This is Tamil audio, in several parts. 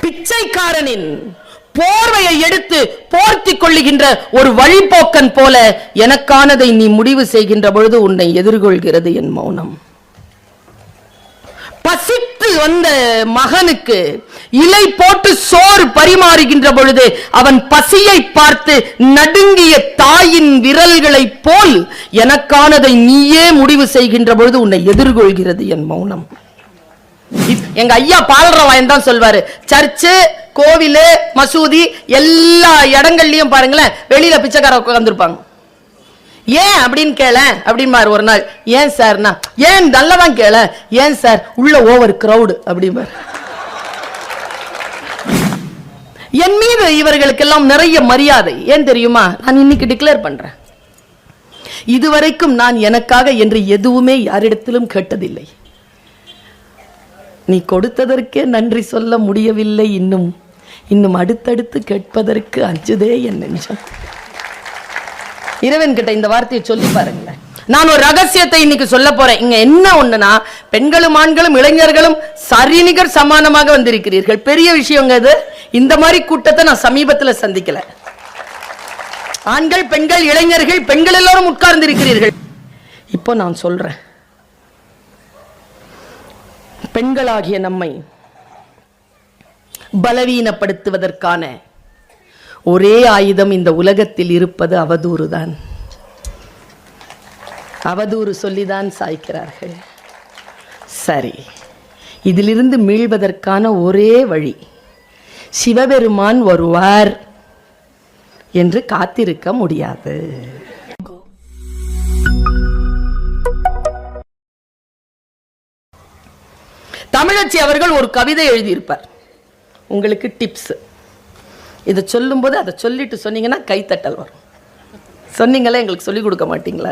பிச்சைக்காரனின் போர்வையை எடுத்து போர்த்திக் கொள்ளுகின்ற ஒரு வழிபோக்கன் போல எனக்கானதை நீ முடிவு செய்கின்ற பொழுது உன்னை எதிர்கொள்கிறது என் மௌனம். பசித்து வந்த மகனுக்கு இலை போட்டு சோறு பரிமாறுகின்ற பொழுது அவன் பசியை பார்த்து நடுங்கிய தாயின் விரல்களை போல் எனக்கானதை நீயே முடிவு செய்கின்ற பொழுது உன்னை எதிர்கொள்கிறது என் மௌனம். எங்க ஐயா பாலரவாயன் தான் சொல்வாரு, சர்ச்சு, கோவிலு, மசூதி எல்லா இடங்கள்லயும் பாருங்களேன் வெளியில பிச்சைக்கார உட்கார்ந்துருப்பாங்க. ஏன் அப்படின்னு கேள அப்படின்பாரு. ஒரு நாள், ஏன் சார்னா, ஏன் நல்லதான் கேள, ஏன் சார் உள்ள ஓவர் கிரவுட் அப்படின்பாரு. என் மீது இவர்களுக்கெல்லாம் நிறைய மரியாதை. ஏன் தெரியுமா? நான் இன்னைக்கு டிக்ளேர் பண்றேன், இதுவரைக்கும் நான் எனக்காக என்று எதுவுமே யாரிடத்திலும் கேட்டதில்லை. நீ கொடுத்ததற்கே நன்றி சொல்ல முடியவில்லை, இன்னும் அடுத்தடுத்து கேட்பதற்கு அஞ்சுதே என் நெஞ்சம். இறைவன் கிட்ட இந்த வார்த்தையை சொல்லி பாருங்களேன். நான் ஒரு ரகசியத்தை இன்னைக்கு சொல்ல போறேன். இங்க என்ன ஒண்ணுனா, பெண்களும் ஆண்களும் இளைஞர்களும் சரிநிகர் சமானமாக வந்திருக்கிறீர்கள். பெரிய விஷயங்க இது. இந்த மாதிரி கூட்டத்தை நான் சமீபத்தில் சந்திக்கல. ஆண்கள், பெண்கள், இளைஞர்கள், பெண்கள் எல்லாரும் உட்கார்ந்து இருக்கிறீர்கள். இப்போ நான் சொல்றேன், பெண்களாகிய நம்மை பலவீனப்படுத்துவதற்கான ஒரே ஆயுதம் இந்த உலகத்தில் இருப்பது அவதூறு தான். அவதூறு சொல்லிதான் சாய்க்கிறார்கள். சரி, இதிலிருந்து மீள்வதற்கான ஒரே வழி, சிவபெருமான் வருவார் என்று காத்திருக்க முடியாது. தமிழச்சி அவர்கள் ஒரு கவிதை எழுதியிருப்பார். உங்களுக்கு டிப்ஸ், இதை சொல்லும் போது அதை சொல்லிட்டு சொன்னீங்கன்னா கைத்தட்டல் வரும். சொன்னீங்களே, எங்களுக்கு சொல்லிக் கொடுக்க மாட்டீங்களா?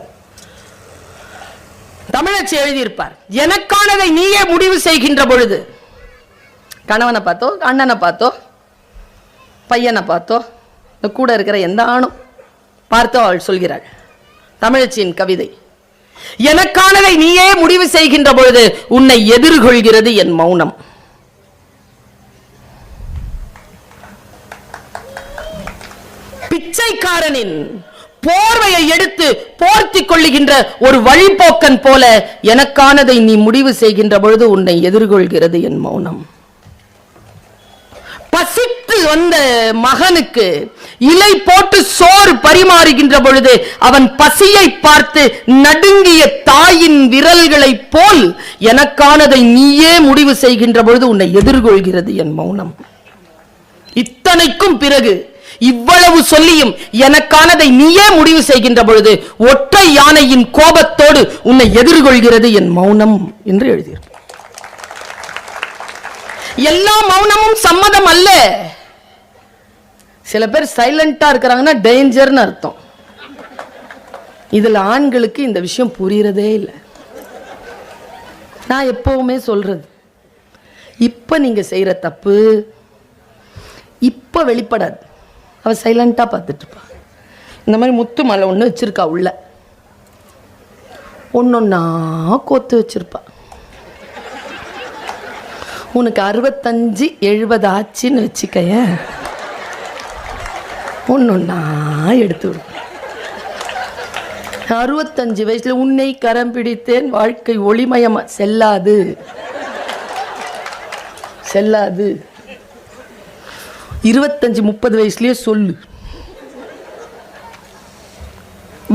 தமிழச்சி எழுதியிருப்பார், எனக்கானதை நீயே முடிவு செய்கின்ற பொழுது, கணவனை பார்த்தோ, அண்ணனை பார்த்தோ, பையனை பார்த்தோ, இந்த கூட இருக்கிற எந்த ஆணும் பார்த்தோ அவள் சொல்கிறாள். தமிழச்சியின் கவிதை, எனக்கானதை நீயே முடிவு செய்கின்ற பொழுது உன்னை எதிர்கொள்கிறது என் மௌனம். பிச்சைக்காரனின் போர்வையை எடுத்து போர்த்திக் கொள்ளுகின்ற ஒரு வழிபோக்கன் போல எனக்கானதை நீ முடிவு செய்கின்ற பொழுது உன்னை எதிர்கொள்கிறது என் மௌனம். பசித்து வந்த மகனுக்கு இலை போட்டு சோறு பரிமாறுகின்ற பொழுது அவன் பசியை பார்த்து நடுங்கிய தாயின் விரல்களை போல் எனக்கானதை நீயே முடிவு செய்கின்ற பொழுது உன்னை எதிர்கொள்கிறது என் மௌனம். இத்தனைக்கும் பிறகு, இவ்வளவு சொல்லியும் எனக்கானதை நீயே முடிவு செய்கின்ற பொழுது ஒற்றை யானையின் கோபத்தோடு உன்னை எதிர்கொள்கிறது என் மௌனம் என்று எழுதியிருப்பார். எல்லா மௌனமும் சம்மதம் அல்ல. சில பேர் சைலண்டா இருக்கிறாங்கன்னா டேஞ்சர்னு அர்த்தம். இதுல ஆண்களுக்கு இந்த விஷயம் புரியறதே இல்லை. நான் எப்பவுமே சொல்றது, இப்ப நீங்க செய்யற தப்பு இப்ப வெளிப்படாது. அவ சைலண்டா பார்த்துட்டு இருப்பா. இந்த மாதிரி முத்து மலை ஒண்ணு வச்சிருக்கா, உள்ள ஒன்னொன்னா கோத்து வச்சிருப்பா. உனக்கு 65 70 ஆச்சுன்னு வச்சுக்கைய, ஒன்னொன்னா எடுத்து விடு. 65 வயசுல உன்னை கரம் பிடித்தேன், வாழ்க்கை ஒளிமயமா செல்லாது செல்லாது. 25 30 வயசுலயே சொல்லு.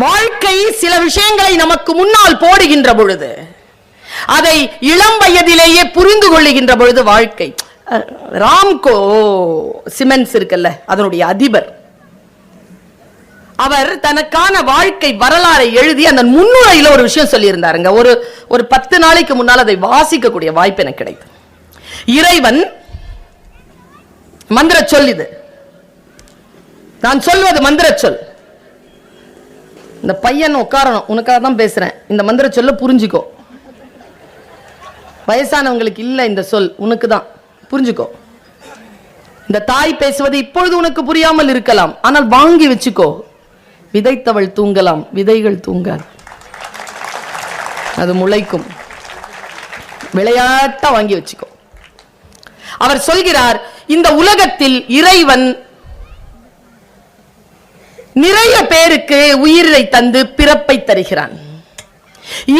வாழ்க்கை சில விஷயங்களை நமக்கு முன்னால் போடுகின்ற பொழுது, அதை இளம் வயதிலேயே புரிந்து கொள்ளுகின்ற பொழுது வாழ்க்கை. ராம்கோ சிமெண்ட்ஸ் இருக்குல்ல, அதனுடைய அதிபர், அவர் தனக்கான வாழ்க்கை வரலாறை எழுதி அந்த முன்னுரையில ஒரு விஷயம் சொல்லி இருந்தாருங்க. ஒரு 10 நாளைக்கு முன்னால் அதை வாசிக்கக்கூடிய வாய்ப்பு எனக்கு கிடைத்தது. இறைவன் மந்திர சொல், இது நான் சொல்வது மந்திர சொல். இந்த பையன் உட்காரணும், உனக்காக தான் பேசுறேன், இந்த மந்திர சொல்ல புரிஞ்சுக்கோ. வயசானவங்களுக்கு இல்ல இந்த சொல், உனக்கு தான், புரிஞ்சுக்கோ. இந்த தாய் பேசுவது இப்பொழுது உனக்கு புரியாமல் இருக்கலாம், ஆனால் வாங்கி வச்சுக்கோ. விதைத்தவள் தூங்கலாம், விதைகள் தூங்காது, அது முளைக்கும். விளையாட்டா வாங்கி வச்சுக்கோ. அவர் சொல்கிறார், இந்த உலகத்தில் இறைவன் நிறைய பேருக்கு உயிரை தந்து பிறப்பை தருகிறான்.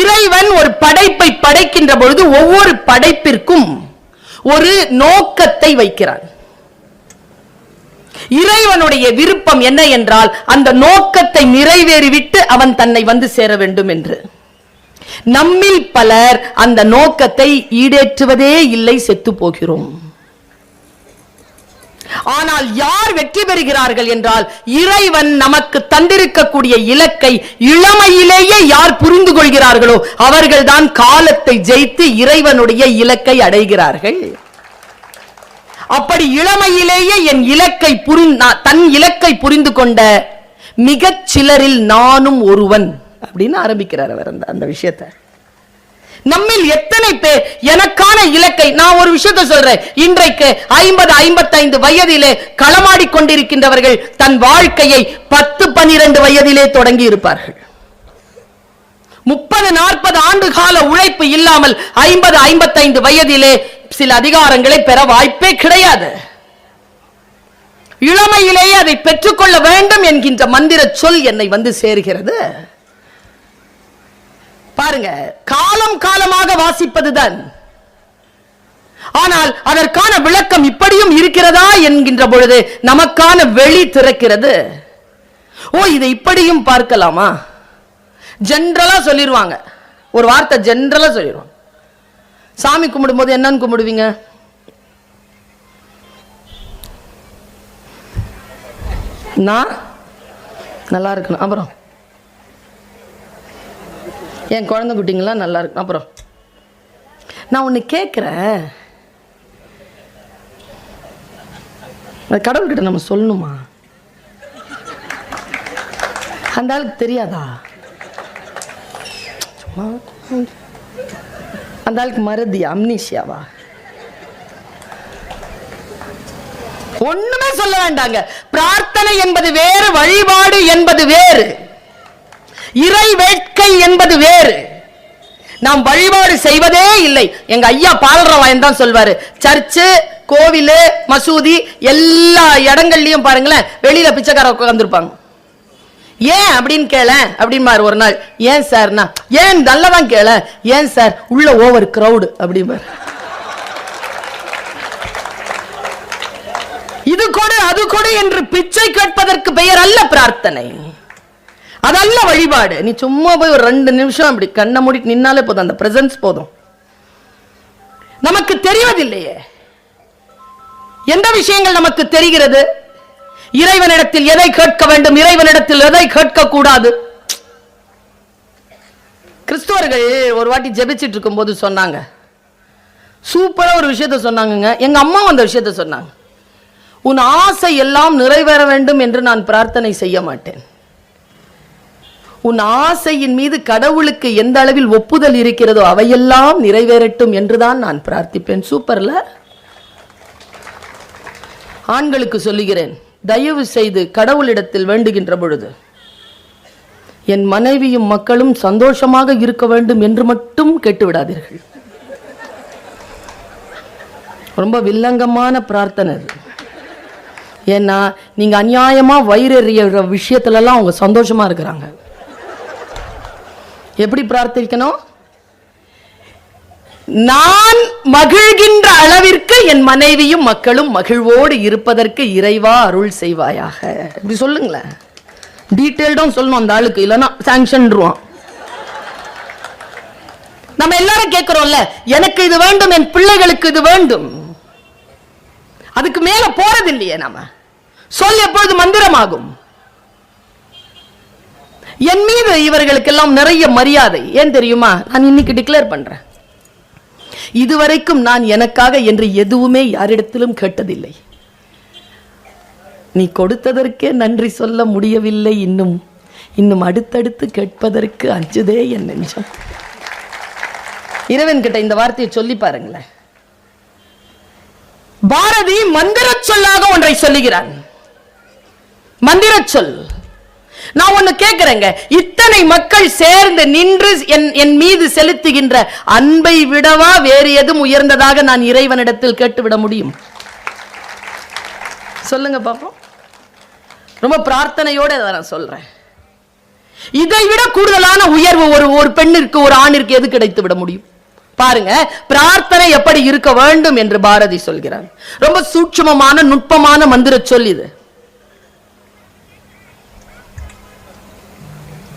இறைவன் ஒரு படைப்பை படைக்கின்ற பொழுது ஒவ்வொரு படைப்பிற்கும் ஒரு நோக்கத்தை வைக்கிறான். இறைவனுடைய விருப்பம் என்ன என்றால் அந்த நோக்கத்தை நிறைவேறிவிட்டு அவன் தன்னை வந்து சேர வேண்டும் என்று. நம்மில் பலர் அந்த நோக்கத்தை ஈடேற்றுவதே இல்லை, செத்து போகிறோம். ஆனால் யார் வெற்றி பெறுகிறார்கள் என்றால் இறைவன் நமக்கு தந்திருக்கக்கூடிய இலக்கை இளமையிலேயே யார் புரிந்து கொள்கிறார்களோ அவர்கள்தான் காலத்தை ஜெயித்து இறைவனுடைய இலக்கை அடைகிறார்கள். அப்படி இளமையிலேயே என் இலக்கை தன் இலக்கை புரிந்து கொண்ட மிகச் சிலரில் நானும் ஒருவன் அப்படின்னு ஆரம்பிக்கிறார் அவர் அந்த விஷயத்தை. நம்மில் எத்தனை பேர் எனக்கான இலக்கை, நான் ஒரு விஷயத்தை சொல்றேன், இன்றைக்கு 50-55 வயதிலே களமாடி கொண்டிருக்கின்றவர்கள் தன் வாழ்க்கையை 10-12 வயதிலே தொடங்கி இருப்பார்கள். 30-40 ஆண்டு கால உழைப்பு இல்லாமல் 50-55 வயதிலே சில அதிகாரங்களை பெற வாய்ப்பே கிடையாது. இளமையிலேயே அதை பெற்றுக்கொள்ள வேண்டும் என்கின்ற மந்திர சொல் என்னை வந்து சேர்கிறது. பாருங்க, காலம் காலமாக வாசிப்பதுதான். ஆனால் அதற்கான விளக்கம் இப்படியும் இருக்கிறதா என்கின்ற பொழுது நமக்கான வெளி திறக்கிறது. ஓ, இதை இப்படியும் பார்க்கலாமா? ஜெனரலா சொல்லிடுவாங்க, ஒரு வார்த்தை ஜெனரலா சொல்லிடுவாங்க. சாமி கும்பிடும் போது என்னன்னு கும்பிடுவீங்க? நான் நல்லா இருக்கணும், அப்புறம் என் குழந்தை குட்டிங்களாம் நல்லா இருக்கும், அப்புறம் நான் ஒன்று கேட்குறேன், கடவுள்கிட்ட நம்ம சொல்லணுமா? அந்த ஆளுக்கு தெரியாதா? அந்த ஆளுக்கு மறதி, அம்னீஷியாவா? ஒண்ணுமே சொல்ல வேண்டாங்க. பிரார்த்தனை என்பது வேறு, வழிபாடு என்பது வேறு, இறை வேட்கை என்பது வேறு. நாம் வழிபாடு செய்வதே இல்லை. எங்க ஐயா பாலரவாயன் தான் சொல்வாரு, சர்ச்சு, கோவில், மசூதி எல்லா இடங்கள்லயும் பாருங்களேன் வெளியில பிச்சைக்கார உட்கார்ந்துருப்பாங்க. ஏன் அப்படின்னு கேள அப்படின்பாரு. ஒரு நாள், ஏன் சார்னா, ஏன் நல்லதான் கேள, ஏன் சார் உள்ள ஓவர் கிரௌடு அப்படின்பாரு. இது கொடு அது கொடு என்று பிச்சை கேட்பதற்கு பெயர் அல்ல பிரார்த்தனை, அதல்ல வழிபாடு. நீ சும்மா போய் ஒரு 2 நிமிஷம் அப்படி கண்ணை மூடிட்டு நின்னாலே போதும், அந்த பிரசன்ஸ் போதும். நமக்கு தெரிவதில்லையே எந்த விஷயங்கள் நமக்கு தெரிகிறது. இறைவனிடத்தில் எதை கேட்க வேண்டும், இறைவனிடத்தில் எதை கேட்க கூடாது. கிறிஸ்துவர்கள் ஒரு வாட்டி ஜெபிச்சிட்டு இருக்கும் போது சொன்னாங்க, சூப்பரா ஒரு விஷயத்தை சொன்னாங்க. எங்க அம்மா அந்த விஷயத்தை சொன்னாங்க, உன் ஆசை எல்லாம் நிறைவேற வேண்டும் என்று நான் பிரார்த்தனை செய்ய மாட்டேன். உன் ஆசையின் மீது கடவுளுக்கு எந்த அளவில் ஒப்புதல் இருக்கிறதோ அவையெல்லாம் நிறைவேறட்டும் என்றுதான் நான் பிரார்த்திப்பேன். சூப்பர்ல. ஆண்களுக்கு சொல்லுகிறேன், தயவு செய்து கடவுளிடத்தில் வேண்டுகின்ற பொழுது என் மனைவியும் மக்களும் சந்தோஷமாக இருக்க வேண்டும் என்று மட்டும் கேட்டுவிடாதீர்கள். ரொம்ப வில்லங்கமான பிரார்த்தனை. ஏன்னா நீங்க அநியாயமா வயிறெறிய விஷயத்துல எல்லாம் அவங்க சந்தோஷமா இருக்கிறாங்க. எப்படி பிரார்த்திக்கணும்? நான் மகிழ்கின்ற அளவிற்கு என் மனைவியும் மக்களும் மகிழ்வோடு இருப்பதற்கு இறைவா அருள் செய்வாயாக. இப்படி சொல்லுங்களேன். டீட்டெயில்டும் சொல்லணும் அந்த ஆளுக்கு, இல்லைன்னா சாங்ஷன்ருவான். நம்ம எல்லாரும் கேட்கிறோம்ல, எனக்கு இது வேண்டும், என் பிள்ளைகளுக்கு இது வேண்டும். அதுக்கு மேல போறது இல்லையே. நாம சொல் எப்பொழுது மந்திரமாகும். என் மீது இவர்களுக்கெல்லாம் நிறைய மரியாதை. ஏன் தெரியுமா? நான் இன்னைக்கு டிக்ளேர் பண்றேன், இதுவரைக்கும் நான் எனக்காக என்று எதுவுமே யாரிடத்திலும் கேட்டதில்லை. நீ கொடுத்ததற்கே நன்றி சொல்ல முடியவில்லை, இன்னும் அடுத்தடுத்து கேட்பதற்கு அஞ்சுதே என் நெஞ்சம். இறைவன் கிட்ட இந்த வார்த்தையை சொல்லி பாருங்களேன். பாரதி மந்திர சொல்லாக ஒன்றை சொல்லுகிறான். மந்திர சொல். நான் ஒண்ணு கேட்கிறேங்க, இத்தனை மக்கள் சேர்ந்து நின்று என் மீது செலுத்துகின்ற அன்பை விடவா வேறு எதுவும் உயர்ந்ததாக நான் இறைவனிடத்தில் கேட்டுவிட முடியும்? சொல்லுங்க பாப்போம். ரொம்ப பிரார்த்தனையோட நான் சொல்றேன். இதை விட கூடுதலான உயர்வு ஒரு பெண்ணிற்கு ஒரு ஆணிற்கு எது கிடைத்து விட முடியும்? பாருங்க, பிரார்த்தனை எப்படி இருக்க வேண்டும் என்று பாரதி சொல்கிறார். ரொம்ப சூட்சுமமான நுட்பமான மந்திர சொல் இது.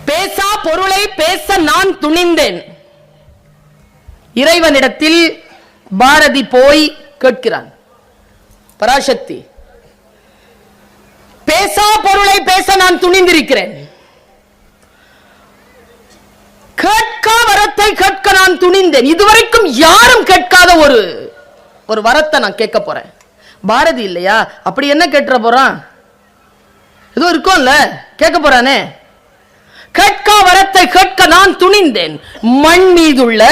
பேசா பொருளை பேச நான் துணிந்தேன். இறைவனிடத்தில் பாரதி போய் கேட்கிறான், பராசக்தி, பேசா பொருளை பேச நான் துணிந்திருக்கிறேன், கேட்கா வரத்தை கேட்க நான் துணிந்தேன். இதுவரைக்கும் யாரும் கேட்காத ஒரு வரத்தை நான் கேட்க போறேன். பாரதி இல்லையா, அப்படி என்ன கேட்க போறான்? ஏதோ இருக்கும்ல, கேட்க போறானே. கேட்கா வரத்தை கேட்க நான் துணிந்தேன். மண் மீதுள்ள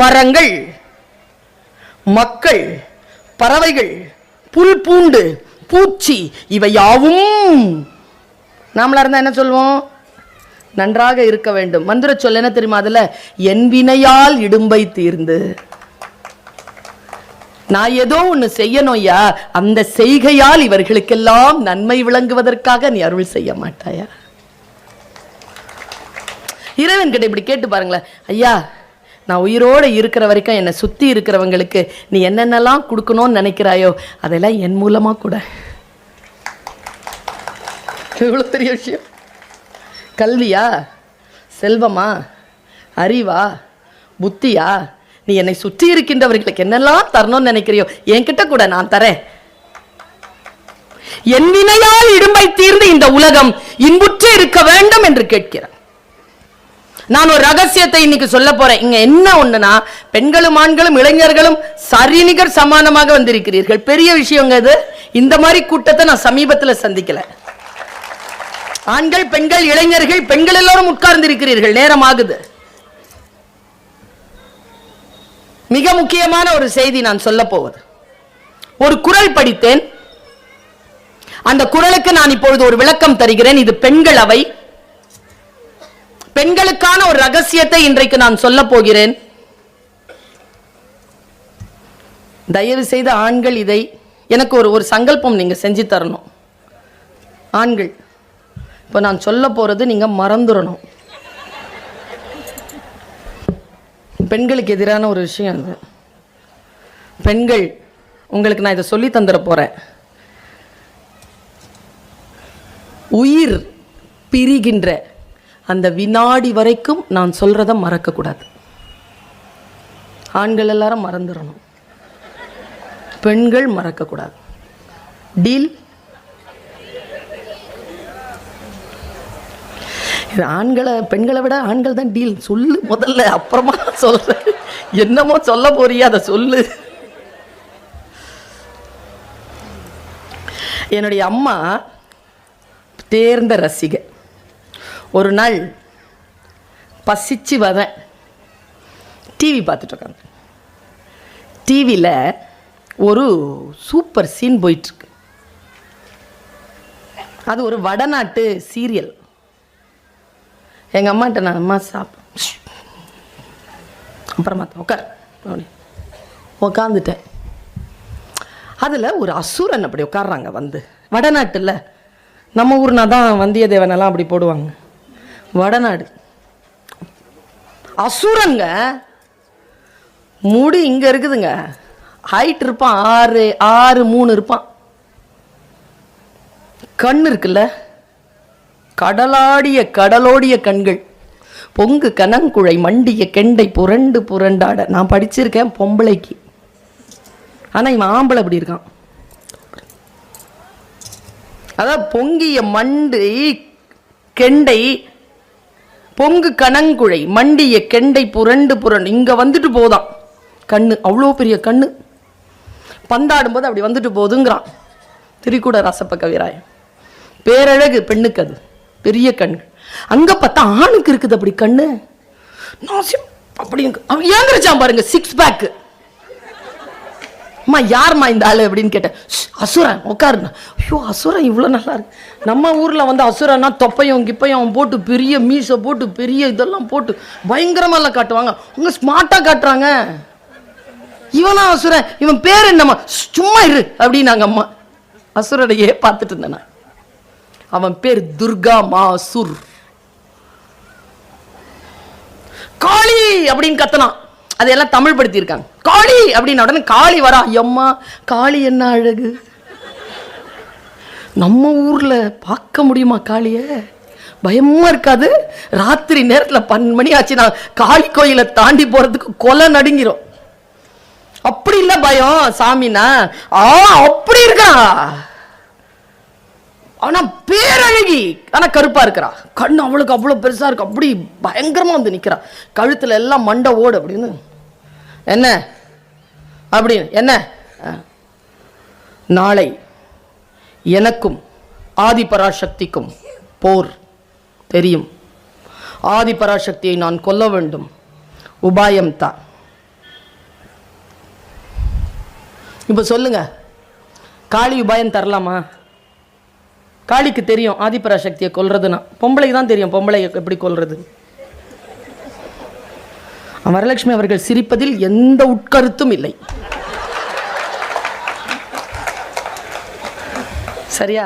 மரங்கள், மக்கள், பறவைகள், புல் பூண்டு, பூச்சி இவை யாவும் நாமளா இருந்தா என்ன சொல்வோம்? நன்றாக இருக்க வேண்டும். மந்திர சொல் என்ன தெரியுமா? அதுல என் வினையால் இடும்பை தீர்ந்து. நான் ஏதோ ஒண்ணு செய்யணும்யா, அந்த செய்கையால் இவர்களுக்கெல்லாம் நன்மை விளங்குவதற்காக நீ அருள் செய்ய மாட்டாயா? இறைவன் கிட்ட இப்படி கேட்டு பாருங்களேன், ஐயா நான் உயிரோட இருக்கிற வரைக்கும் என்னை சுத்தி இருக்கிறவங்களுக்கு நீ என்னென்னலாம் கொடுக்கணும்னு நினைக்கிறாயோ அதெல்லாம் என் மூலமா கூட. எவ்வளவு பெரிய விஷயம்! கல்வியா, செல்வமா, அறிவா, புத்தியா, நீ என்னை சுற்றி இருக்கின்றவர்களுக்கு என்னெல்லாம் தரணும்னு நினைக்கிறியோ என்கிட்ட கூட நான் தரேன். என் வினையால் இடும்பை தீர்ந்து இந்த உலகம் இன்புற்று இருக்க வேண்டும் என்று கேட்கிறார். நான் ஒரு ரகசியத்தை இன்னைக்கு சொல்ல போறேன். இங்க என்ன ஒண்ணுனா, பெண்களும் ஆண்களும் இளைஞர்களும் சரிநிகர் சமானமாக வந்திருக்கிறீர்கள். பெரிய விஷயங்க இது. இந்த மாதிரி கூட்டத்தை நான் சமீபத்தில் சந்திக்கல. ஆண்கள், பெண்கள், இளைஞர்கள், பெண்கள் எல்லாரும் உட்கார்ந்து இருக்கிறீர்கள். நேரம் ஆகுது. மிக முக்கியமான ஒரு செய்தி நான் சொல்ல போவது. ஒரு குறள் படித்தேன். அந்த குறளுக்கு நான் இப்பொழுது ஒரு விளக்கம் தருகிறேன். இது பெண்கள் அவை. பெண்களுக்கான ஒரு ரகசியத்தை இன்றைக்கு நான் சொல்ல போகிறேன். தயவு செய்து ஆண்கள் இதை எனக்கு ஒரு சங்கல்பம் நீங்க செஞ்சு தரணும். ஆண்கள், இப்ப நான் சொல்ல போறது நீங்க மறந்துடணும். பெண்களுக்கு எதிரான ஒரு விஷயம் அது. பெண்கள், உங்களுக்கு நான் இதை சொல்லி தந்துட போறேன். உயிர் பிரிகின்ற அந்த வினாடி வரைக்கும் நான் சொல்றத மறக்க கூடாது. ஆண்கள் எல்லாரும் மறந்துடணும், பெண்கள் மறக்க கூடாது. டீல்? ஆண்களை பெண்களை விட ஆண்கள் தான் டீல். சொல்லு முதல்ல, அப்புறமா சொல்ற. என்னமோ சொல்ல போறியா, அதை சொல்லு. என்னுடைய அம்மா தேர்ந்த ரசிகை. ஒரு நாள் பசிச்சு வரேன், டிவி பார்த்துட்டு இருக்காங்க. டிவியில் ஒரு சூப்பர் சீன் போயிட்டுருக்கு. அது ஒரு வடநாட்டு சீரியல். எங்கள் அம்மாட்ட நான், அம்மா அப்புறமா உட்காந்துட்டேன். அதில் ஒரு அசுரன் அப்படி உட்காடுறாங்க வந்து. வடநாட்டில், நம்ம ஊர்னா தான் வந்தியத்தேவனெல்லாம் அப்படி போடுவாங்க. வடநாடு அசுரங்க. முடி இங்க இருக்குதுங்க. ஹைட் இருப்பான் 6'3" இருப்பான். கண் இருக்குல்ல, கடலோடிய கண்கள், பொங்கு கனங்குழை மண்டிய கெண்டை புரண்டு புரண்டாட. நான் படிச்சிருக்கேன் பொம்பளைக்கு, ஆனா இவன் ஆம்பளை அப்படி இருக்கான். அதான் பொங்கிய மண்டை கெண்டை, பொங்கு கனங்குழை மண்டிய கெண்டை புரண்டு புரண்டு. இங்க வந்துட்டு போதான் கண்ணு, அவ்வளோ பெரிய கண்ணு. பந்தாடும் போது அப்படி வந்துட்டு போதுங்கிறான் திரிகூட ராசப்ப கவிராயன். பேரழகு பெண்ணுக்கு, அது பெரிய கண்ணு. அங்க பார்த்தா ஆணுக்கு இருக்குது அப்படி கண்ணு. அப்படி ஏந்திரச்சான் பாருங்க, 6 பேக். அம்மா யார்மா இந்த ஆளு அப்படின்னு கேட்டேன். அசுரன் உட்காருண்ணா. ஐயோ அசுரன் இவ்வளோ நல்லா இருக்கு. நம்ம ஊரில் வந்து அசுரன்னா தொப்பையும் கிப்பையும் போட்டு பெரிய மீசை போட்டு பெரிய இதெல்லாம் போட்டு பயங்கரமெல்லாம் காட்டுவாங்க. அவங்க ஸ்மார்ட்டாக காட்டுறாங்க. இவனா அசுரன், இவன் பேர் என்னம்மா? சும்மா இரு அப்படின்னாங்க அம்மா. அசுரனையே பார்த்துட்டு இருந்தேன். அவன் பேர் துர்கா மாசுர். காளி அப்படின்னு கத்தனான். அதையெல்லாம் தமிழ் படுத்தி இருக்காங்க. காளி அப்படின்னு உடனே காளி வரா. எம்மா காளி என்ன அழகு! நம்ம ஊர்ல பார்க்க முடியுமா காளிய? பயமா இருக்காது? ராத்திரி நேரத்துல 12 மணி ஆச்சுன்னா காளி கோயிலை தாண்டி போறதுக்கு கொலை நடுங்கிரும். அப்படி இல்ல பயம் சாமினா. அப்படி இருக்கா. ஆனா பேரழகி, ஆனா கருப்பா இருக்கிறா. கண்ணு அவளுக்கு அவ்வளவு பெருசா இருக்கு. அப்படி பயங்கரமா வந்து நிக்கிறா. கழுத்துல எல்லாம் மண்டை ஓடு. அப்படின்னு என்ன அப்படின்னு என்ன? நாளை எனக்கும் ஆதிபராசக்திக்கும் போர் தெரியும். ஆதிபராசக்தியை நான் கொல்ல வேண்டும். உபாயம் தான். இப்ப சொல்லுங்க, காளி உபாயம் தரலாமா? காளிக்கு தெரியும் ஆதிபராசக்தியை கொல்றதுன்னா. பொம்பளைக்கு தான் தெரியும் பொம்பளை எப்படி கொல்றது. வரலட்சுமி அவர்கள் சிரிப்பதில் எந்த உட்கருத்தும் இல்லை. சரியா?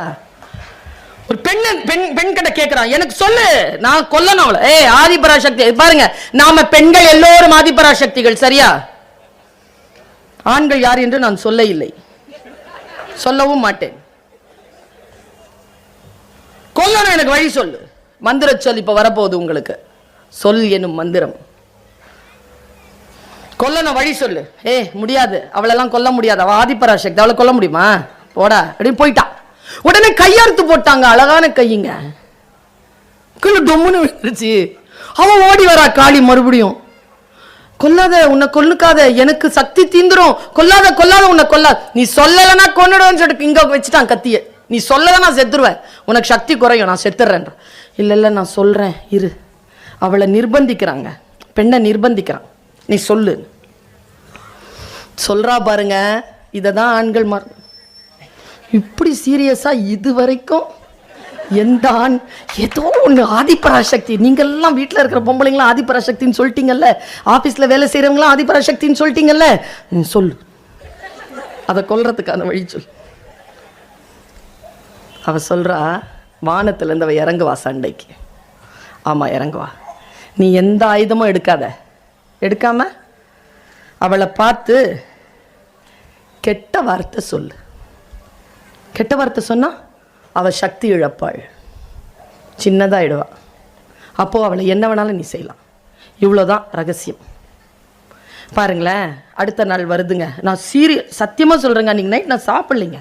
ஒரு பெண் கிட்ட கேட்கிறான், எனக்கு சொல்லு, நான் கொல்லணும் அவளை. ஆதிபராசக்தி பாருங்க, நாம பெண்கள் எல்லோரும் ஆதிபராசக்திகள். சரியா? ஆண்கள் யார் என்று நான் சொல்ல இல்லை, சொல்லவும் மாட்டேன். கொல்லணும், எனக்கு வழி சொல்லு. மந்திர சொல் இப்ப வரப்போகுது உங்களுக்கு. சொல் எனும் மந்திரம். கொல்லணும், வழி சொல்லு. முடியாது, அவளெல்லாம் கொல்ல முடியாது, அவ ஆதிபராசக்தி, அவளை கொல்ல முடியுமா? போடா அப்படின்னு போயிட்டா. உடனே கையெழுத்து போட்டாங்க. அழகான கையுங்க. டொம்முன்னு விழுந்துருச்சு. அவன் ஓடி வரா. காளி மறுபடியும், கொல்லாத, உன்னை கொல்லுக்காத, எனக்கு சக்தி தீந்துரும், கொல்லாத கொல்லாத, உன்னை கொல்லாத, நீ சொல்லலைன்னா கொன்னுடுவேன்னு சொல்லிட்டு இங்க வச்சுட்டான் கத்திய. நீ சொல்லதான் நான் செத்துருவேன், உனக்கு சக்தி குறையும், நான் செத்துறேன். இல்ல இல்ல நான் சொல்றேன் இரு. அவளை நிர்பந்திக்கிறாங்க, பெண்ணை நிர்பந்திக்கிறான். நீ சொல்லு. சொல்றா பாருங்க. இததான் ஆண்கள் இப்படி சீரியஸா இது வரைக்கும் எந்த ஆண் ஏதோ ஒன்று ஆதிபராசக்தி. நீங்கள்லாம் வீட்டில் இருக்கிற பொம்பளைங்களாம் ஆதிபராசக்தின்னு சொல்லிட்டீங்கல்ல, ஆஃபீஸில் வேலை செய்கிறவங்களாம் ஆதிபராசக்தின்னு சொல்லிட்டீங்கல்ல, சொல்லு, அதை கொல்றதுக்கான வழி சொல். அவ சொல்றா, வானத்திலேருந்து அவ இறங்குவா சண்டைக்கு. ஆமாம் இறங்குவா. நீ எந்த ஆயுதமும் எடுக்காம அவளை பார்த்து கெட்ட வார்த்தை சொல்லு. கெட்ட வார்த்தை சொன்னா அவள் சக்தி இழப்பாள், சின்னதாகிடுவா. அப்போது அவளை என்ன வேணாலும் நீ செய்யலாம். இவ்வளோதான் ரகசியம். பாருங்களேன், அடுத்த நாள் வருதுங்க. நான் சத்தியமாக சொல்கிறேங்க, அன்றைக்கி நைட் நான் சாப்பிட்லைங்க.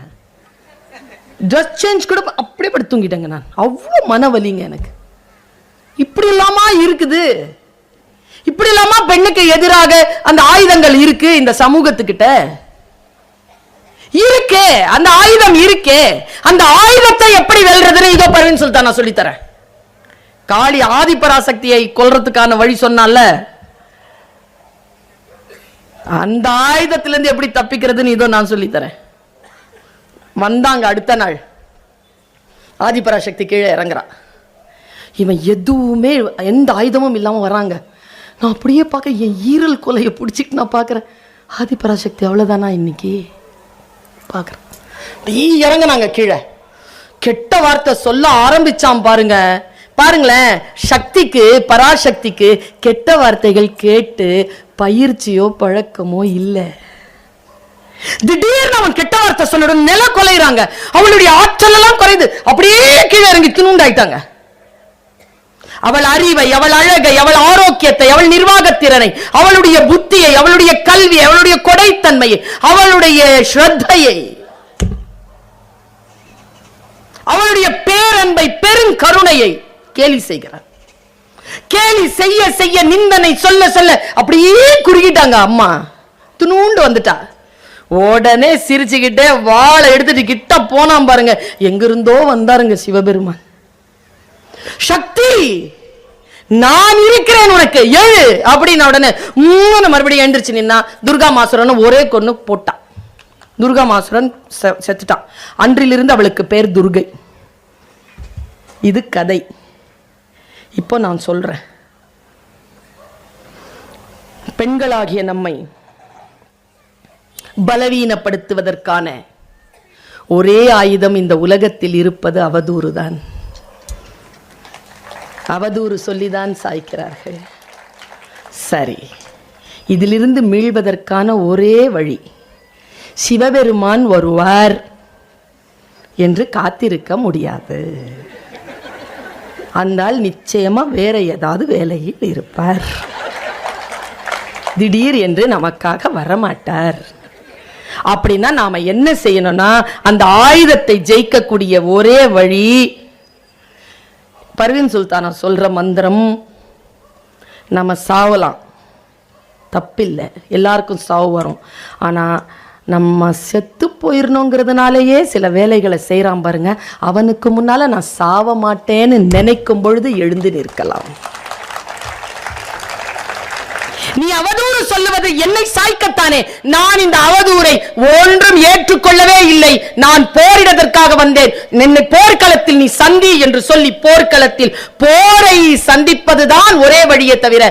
ட்ரெஸ் சேஞ்ச் கூட அப்படியே படுத்து தூங்கிட்டேங்க. நான் அவ்வளோ மனவலிங்க எனக்கு. இப்படி இல்லாமா இருக்குது? இப்படி இல்லாமா பெண்ணுக்கு எதிராக அந்த ஆயுதங்கள் இருக்கு இந்த சமூகத்துக்கிட்ட? இருக்கே, அந்த ஆயுதம் இருக்கே. அந்த ஆயுதத்தை எப்படி வெல்றதுன்னு இதோ பர்வீன் சுல்தான் நான் சொல்லித்தரேன். காளி ஆதிபராசக்தியை கொல்றதுக்கான வழி சொன்னால, அந்த ஆயுதத்திலிருந்து எப்படி தப்பிக்கிறதுன்னு இதோ நான் சொல்லித்தரேன். வந்தாங்க அடுத்த நாள், ஆதிபராசக்தி கீழே இறங்குறா. இவன் எதுவுமே எந்த ஆயுதமும் இல்லாம வராங்க. நான் அப்படியே பார்க்க என் ஈரல் கொலையை பிடிச்சிட்டு நான் பார்க்குறேன். ஆதிபராசக்தி அவ்வளோதானா இன்னைக்கு பார்க்குறேன். இறங்குனாங்க கீழே. கெட்ட வார்த்தை சொல்ல ஆரம்பிச்சான் பாருங்க. பாருங்களேன், சக்திக்கு, பராசக்திக்கு கெட்ட வார்த்தைகள் கேட்டு பயிற்சியோ பழக்கமோ இல்லை. திடீர்னு அவன் கெட்ட வார்த்தை சொல்ல நில கொலைறாங்க. அவளுடைய ஆற்றல் எல்லாம் குறையுது. அப்படியே கீழே இறங்கி திணுண்டாயிட்டாங்க. அவள் அறிவை, அவள் அழகை, அவள் ஆரோக்கியத்தை, அவள் நிர்வாகத்திறனை, அவளுடைய புத்தியை, அவளுடைய கல்வியை, அவளுடைய கொடைத்தன்மையை, அவளுடைய ஸ்ரத்தையை, அவளுடைய பேரன்பை, பெருங்கருணையை கேலி செய்கிறார். கேலி செய்ய செய்ய, நிந்தனை சொல்ல சொல்ல அப்படியே குறுகிட்டாங்க. அம்மா துணூண்டு வந்துட்டா. உடனே சிரிச்சுக்கிட்டே வாளை எடுத்துட்டு கிட்ட போனாம் பாருங்க. எங்கிருந்தோ வந்தாருங்க சிவபெருமான். சக்தி, நான் இருக்கிறேன் உனக்கு, எழு அப்படின்னு உடனே மறுபடியும் எழுந்திருச்சு நின்னா. துர்கா மாசுரன்னு ஒரே கொன்னு போட்டா. துர்காமாசுரன் செத்துட்டான். அன்றிலிருந்து அவளுக்கு பேர் துர்கை. இது கதை. இப்போ நான் சொல்றேன், பெண்களாகிய நம்மை பலவீனப்படுத்துவதற்கான ஒரே ஆயுதம் இந்த உலகத்தில் இருப்பது அவதூறு தான். அவதூறு சொல்லிதான் சாய்க்கிறார்கள். சரி, இதிலிருந்து மீள்வதற்கான ஒரே வழி, சிவபெருமான் வருவார் என்று காத்திருக்க முடியாது. அந்த நிச்சயமா வேற ஏதாவது வேலையில் இருப்பார். திடீர் என்று நமக்காக வரமாட்டார். அப்படின்னா நாம என்ன செய்யணும்னா, அந்த ஆயுதத்தை ஜெயிக்கக்கூடிய ஒரே வழி, பர்வீன் சுல்தானா சொல்ற மந்திரம், நம்ம சாவலாம், தப்பில்லை, எல்லாருக்கும் சாவு வரும். ஆனா நம்ம செத்து போயிடணுங்கிறதுனாலயே சில வேலைகளை செய்யறான் பாருங்க, அவனுக்கு முன்னால நான் சாவ மாட்டேன்னு நினைக்கும் பொழுது எழுந்து நிற்கலாம். நீ அவதூறு சொல்லுவது என்னை சாய்க்கத்தானே. நான் இந்த அவதூறை ஒன்றும் ஏற்றுக்கொள்ளவே இல்லை. நான் போரிடுவதற்காக வந்தேன். என்னை போர்க்களத்தில் நீ சந்தி என்று சொல்லி போர்க்களத்தில் போரை சந்திப்பதுதான் ஒரே வழியே தவிர